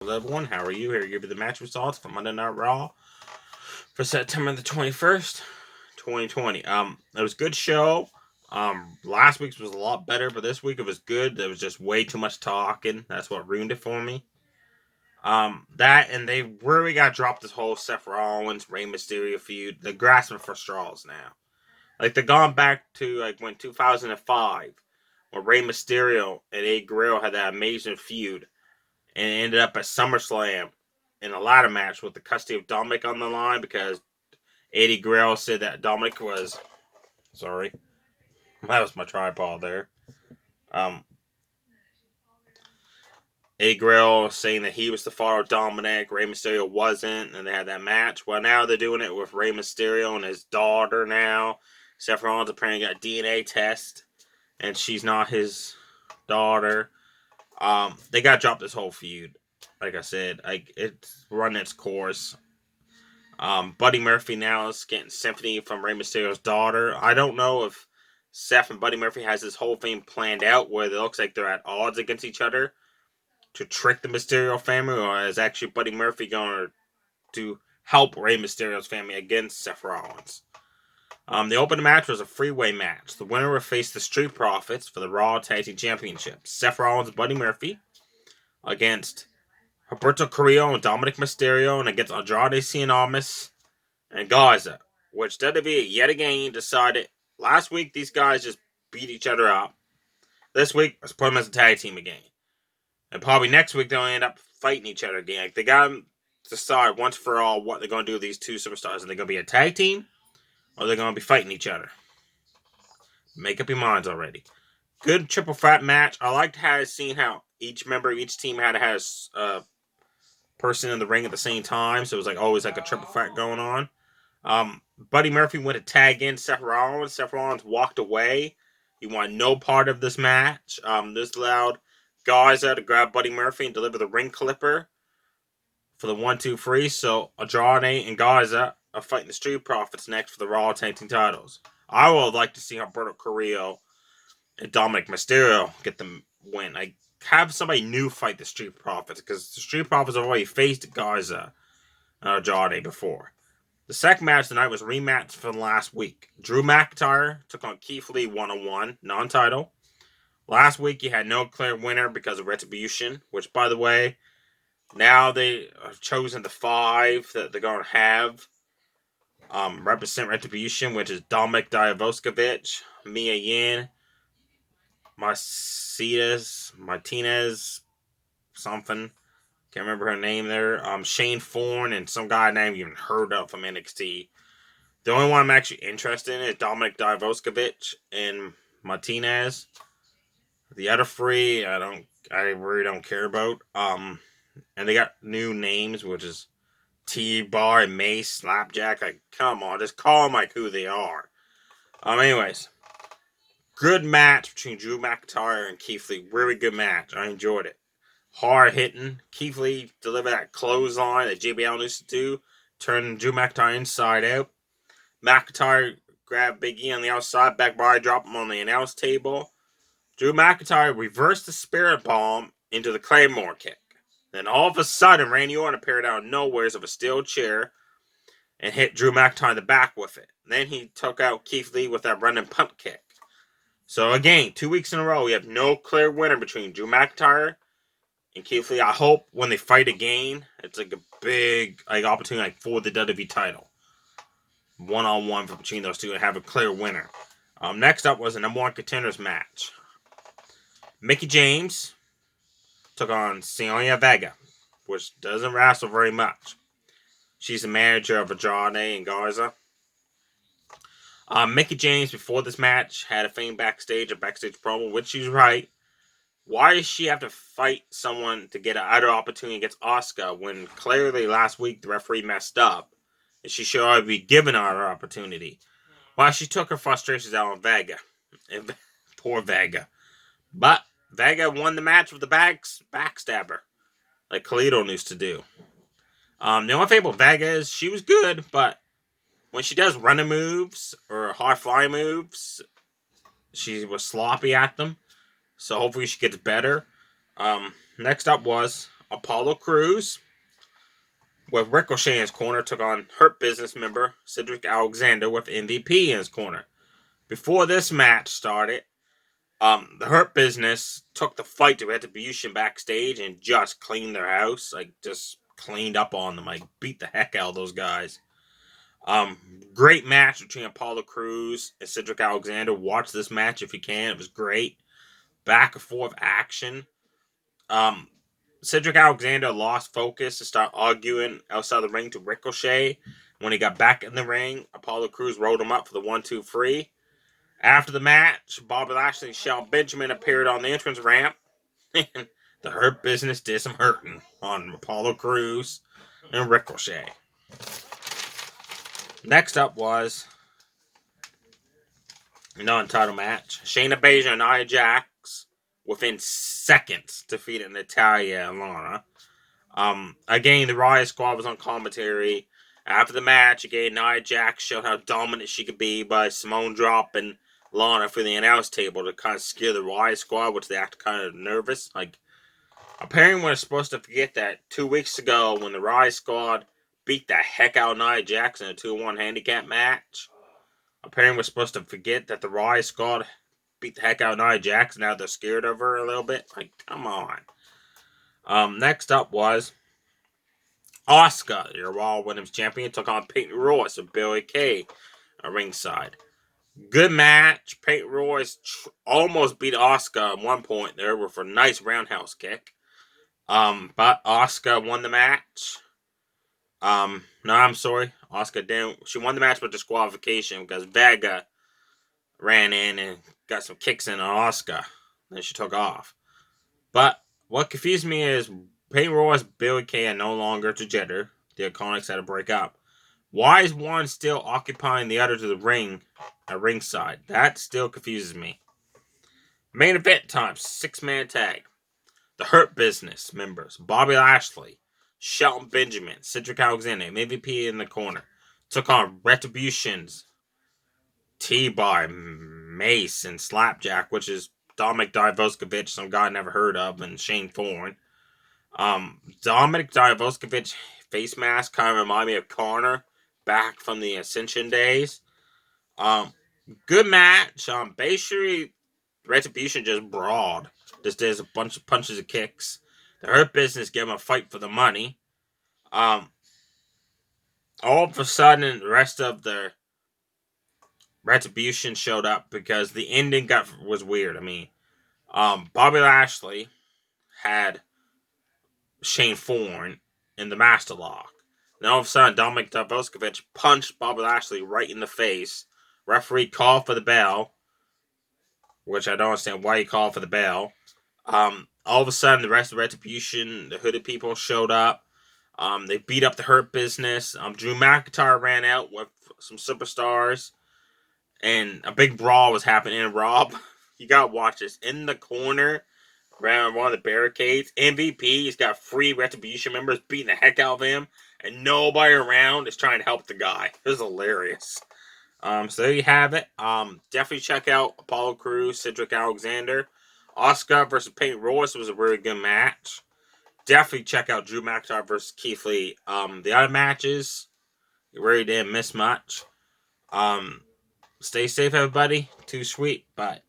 Hello everyone, how are you? Here to give you the match results for Monday Night Raw for September the 21st, 2020. It was a good show. Last week's was a lot better, but this week it was good. There was just way too much talking. That's what ruined it for me. That and they really got dropped this whole Seth Rollins, Rey Mysterio feud. They're grasping for straws now. Like they're gone back to like when 2005, when Rey Mysterio and A Guerrero had that amazing feud and it ended up at SummerSlam in a ladder match with the custody of Dominic on the line because Eddie Guerrero said that Dominic was. Sorry, that was my tripod there. Um, Eddie Guerrero saying that he was the father of Dominic, Rey Mysterio wasn't, and they had that match. Well, now they're doing it with Rey Mysterio and his daughter now. Seth Rollins apparently got a DNA test, and she's not his daughter. They got to drop this whole feud. Like I said, it's run its course. Buddy Murphy now is getting sympathy from Rey Mysterio's daughter. I don't know if Seth and Buddy Murphy has this whole thing planned out where it looks like they're at odds against each other to trick the Mysterio family, or is actually Buddy Murphy going to help Rey Mysterio's family against Seth Rollins? The opening match was a freeway match. The winner would face the Street Profits for the Raw Tag Team Championship. Seth Rollins and Buddy Murphy against Humberto Carrillo and Dominic Mysterio, and against Andrade Cien Almas and Garza, which WWE yet again decided last week these guys just beat each other up. This week, let's put them as a tag team again. And probably next week they'll end up fighting each other again. Like they got to decide once for all what they're going to do with these two superstars. Are they going to be a tag team, or are they going to be fighting each other? Make up your minds already. Good triple threat match. I liked how seeing how each member of each team had to have a person in the ring at the same time. So it was like always like a triple threat going on. Buddy Murphy went to tag in Seth Rollins. Seth Rollins walked away. He wanted no part of this match. This allowed Garza to grab Buddy Murphy and deliver the ring clipper for the 1-2-3. So Andrade and Garza are fighting the Street Profits next for the Raw Tag Team titles. I would like to see Humberto Carrillo and Dominic Mysterio get the win. I have somebody new fight the Street Profits because the Street Profits have already faced Garza and Andrade before. The second match tonight was a rematch from last week. Drew McIntyre took on Keith Lee 1-on-1, non-title. Last week he had no clear winner because of Retribution, which, by the way, now they have chosen the 5 that they're going to have represent Retribution, which is Dominic Dijakovic, Mia Yim, Martinez, something. Can't remember her name there. Shane Thorne and some guy I never even heard of from NXT. The only one I'm actually interested in is Dominic Dijakovic and Martinez. The other 3, I really don't care about. And they got new names, which is T-Bar and Mace, Slapjack. Like, come on, just call them like who they are. Anyways, good match between Drew McIntyre and Keith Lee. Really good match. I enjoyed it. Hard hitting. Keith Lee delivered that clothesline that JBL used to do, turn Drew McIntyre inside out. McIntyre grabbed Big E on the outside, back body drop him on the announce table. Drew McIntyre reversed the Spirit Bomb into the Claymore kick. Then all of a sudden, Randy Orton appeared out of nowhere of a steel chair and hit Drew McIntyre in the back with it. Then he took out Keith Lee with that running punt kick. So again, 2 weeks in a row, we have no clear winner between Drew McIntyre and Keith Lee. I hope when they fight again, it's like a big opportunity for the WWE title. 1-on-1 between those two and have a clear winner. Next up was a number 1 contenders match. Mickie James took on Zelina Vega, which doesn't wrestle very much. She's the manager of Andrade and Garza. Mickie James, before this match, had a thing backstage, a backstage promo, which she's right. Why does she have to fight someone to get another opportunity against Asuka when clearly last week the referee messed up and she should already be given another opportunity? Well, she took her frustrations out on Vega. And poor Vega. But Vega won the match with the backstabber, like Kalisto used to do. The only thing about Vega is she was good, but when she does running moves or high fly moves, she was sloppy at them. So hopefully she gets better. Next up was Apollo Crews with Ricochet in his corner took on Hurt Business member Cedric Alexander with MVP in his corner. Before this match started, the Hurt Business took the fight to Retribution backstage and just cleaned their house. Like, just cleaned up on them. Like, beat the heck out of those guys. Great match between Apollo Crews and Cedric Alexander. Watch this match if you can. It was great. Back and forth action. Cedric Alexander lost focus to start arguing outside the ring to Ricochet. When he got back in the ring, Apollo Crews rolled him up for the 1-2-3. After the match, Bobby Lashley and Shelton Benjamin appeared on the entrance ramp. And the Hurt Business did some hurting on Apollo Crews and Ricochet. Next up was a non-title match. Shayna Baszler and Nia Jax within seconds defeated Natalya and Lana. Again, the Riot Squad was on commentary. After the match, again, Nia Jax showed how dominant she could be by Simone dropping Lana for the announce table to kind of scare the Riot Squad, which they acted kind of nervous. Like, apparently we're supposed to forget that 2 weeks ago when the Riot Squad beat the heck out of Nia Jax in a 2-1 handicap match. Apparently we're supposed to forget that the Riot Squad beat the heck out of Nia Jax. Now they're scared of her a little bit. Like, come on. Next up was Asuka, your Raw Women's Champion, took on Peyton Royce of Billie Kay at ringside. Good match. Peyton Royce almost beat Asuka at one point there with a nice roundhouse kick. But Asuka won the match. No, I'm sorry. Asuka didn't. She won the match with disqualification because Vega ran in and got some kicks in on Asuka. Then she took off. But what confused me is Peyton Royce and Billie Kay are no longer together. The Iconics had to break up. Why is one still occupying the other to the ring at ringside? That still confuses me. Main event time, 6-man tag. The Hurt Business members, Bobby Lashley, Shelton Benjamin, Cedric Alexander, MVP in the corner, took on Retribution's T-Bar, Mace, and Slapjack, which is Dominic Dijakovic, some guy I never heard of, and Shane Thorne. Dominic Dijakovic face mask kind of remind me of Connor back from the Ascension days. Good match. Basically, Retribution just brawled. Just did a bunch of punches and kicks. The Hurt Business gave them a fight for the money. All of a sudden, the rest of the Retribution showed up because the ending was weird. I mean, Bobby Lashley had Shane Thorne in the Master Lock. Then all of a sudden, Dominic Dijakovic punched Bobby Lashley right in the face. Referee called for the bell, which I don't understand why he called for the bell. All of a sudden, the rest of the Retribution, the Hooded people, showed up. They beat up the Hurt Business. Drew McIntyre ran out with some superstars. And a big brawl was happening. And Rob, you gotta watch this. In the corner, around one of the barricades, MVP's got 3 Retribution members beating the heck out of him. And nobody around is trying to help the guy. It was hilarious. So there you have it. Definitely check out Apollo Crews, Cedric Alexander. Asuka versus Peyton Royce was a really good match. Definitely check out Drew McIntyre versus Keith Lee. The other matches, you really didn't miss much. Stay safe, everybody. Too sweet. Bye.